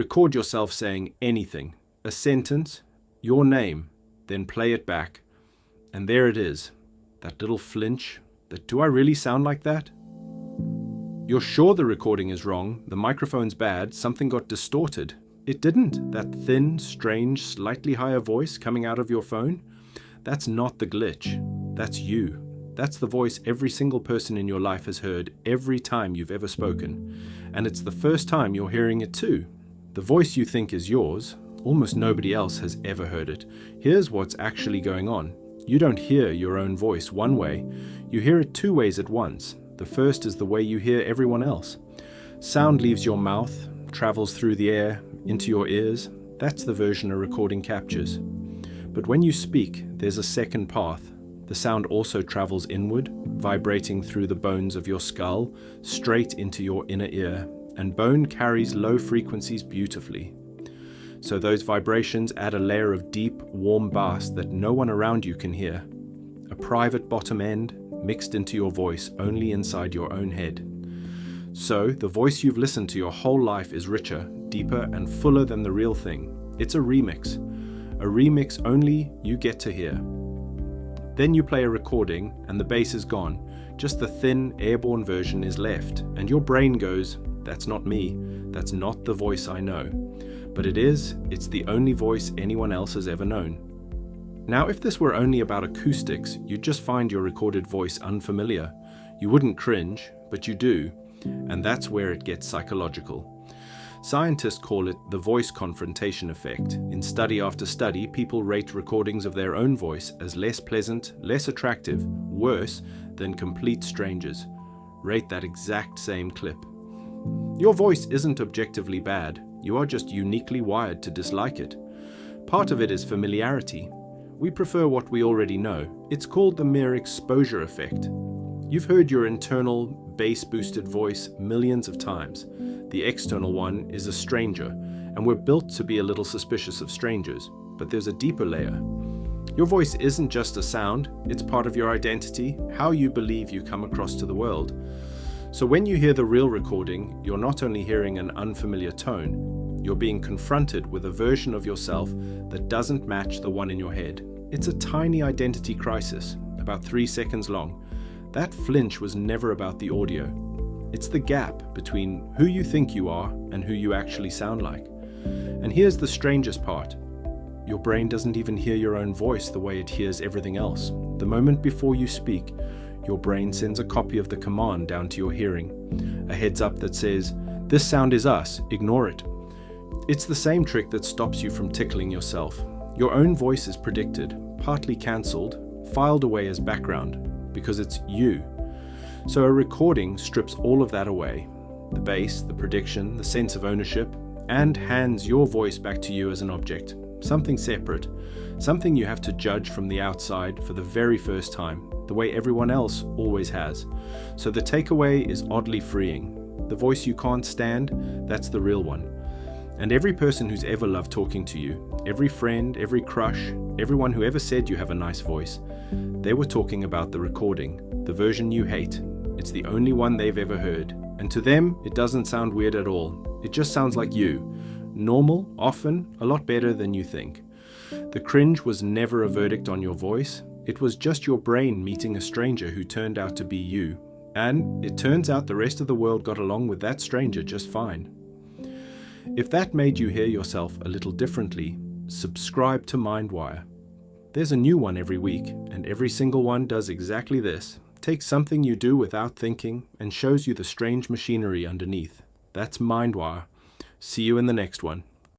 Record yourself saying anything, a sentence, your name, then play it back. And there it is, that little flinch, that do I really sound like that? You're sure the recording is wrong, the microphone's bad, something got distorted. It didn't, that thin, strange, slightly higher voice coming out of your phone. That's not the glitch, that's you. That's the voice every single person in your life has heard every time you've ever spoken. And it's the first time you're hearing it too. The voice you think is yours, almost nobody else has ever heard it. Here's what's actually going on. You don't hear your own voice one way, you hear it two ways at once. The first is the way you hear everyone else. Sound leaves your mouth, travels through the air, into your ears. That's the version a recording captures. But when you speak, there's a second path. The sound also travels inward, vibrating through the bones of your skull, straight into your inner ear, and bone carries low frequencies beautifully. So those vibrations add a layer of deep, warm bass that no one around you can hear. A private bottom end mixed into your voice only inside your own head. So the voice you've listened to your whole life is richer, deeper, and fuller than the real thing. It's a remix only you get to hear. Then you play a recording and the bass is gone. Just the thin, airborne version is left, and your brain goes, "That's not me. That's not the voice I know." But it's the only voice anyone else has ever known. Now, if this were only about acoustics, you'd just find your recorded voice unfamiliar. You wouldn't cringe, but you do, and that's where it gets psychological. Scientists call it the voice confrontation effect. In study after study, people rate recordings of their own voice as less pleasant, less attractive, worse than complete strangers. Rate that exact same clip. Your voice isn't objectively bad, you are just uniquely wired to dislike it. Part of it is familiarity. We prefer what we already know. It's called the mere exposure effect. You've heard your internal, bass-boosted voice millions of times. The external one is a stranger, and we're built to be a little suspicious of strangers, but there's a deeper layer. Your voice isn't just a sound, it's part of your identity, how you believe you come across to the world. So when you hear the real recording, you're not only hearing an unfamiliar tone, you're being confronted with a version of yourself that doesn't match the one in your head. It's a tiny identity crisis, about 3 seconds long. That flinch was never about the audio. It's the gap between who you think you are and who you actually sound like. And here's the strangest part. Your brain doesn't even hear your own voice the way it hears everything else. The moment before you speak, your brain sends a copy of the command down to your hearing. A heads up that says, "This sound is us, ignore it." It's the same trick that stops you from tickling yourself. Your own voice is predicted, partly cancelled, filed away as background, because it's you. So a recording strips all of that away. The bass, the prediction, the sense of ownership, and hands your voice back to you as an object. Something separate. Something you have to judge from the outside for the very first time, the way everyone else always has. So the takeaway is oddly freeing. The voice you can't stand, that's the real one. And every person who's ever loved talking to you, every friend, every crush, everyone who ever said you have a nice voice, they were talking about the recording, the version you hate. It's the only one they've ever heard. And to them, it doesn't sound weird at all. It just sounds like you. Normal, often, a lot better than you think. The cringe was never a verdict on your voice. It was just your brain meeting a stranger who turned out to be you. And it turns out the rest of the world got along with that stranger just fine. If that made you hear yourself a little differently, subscribe to Mindwire. There's a new one every week, and every single one does exactly this. Takes something you do without thinking and shows you the strange machinery underneath. That's Mindwire. See you in the next one.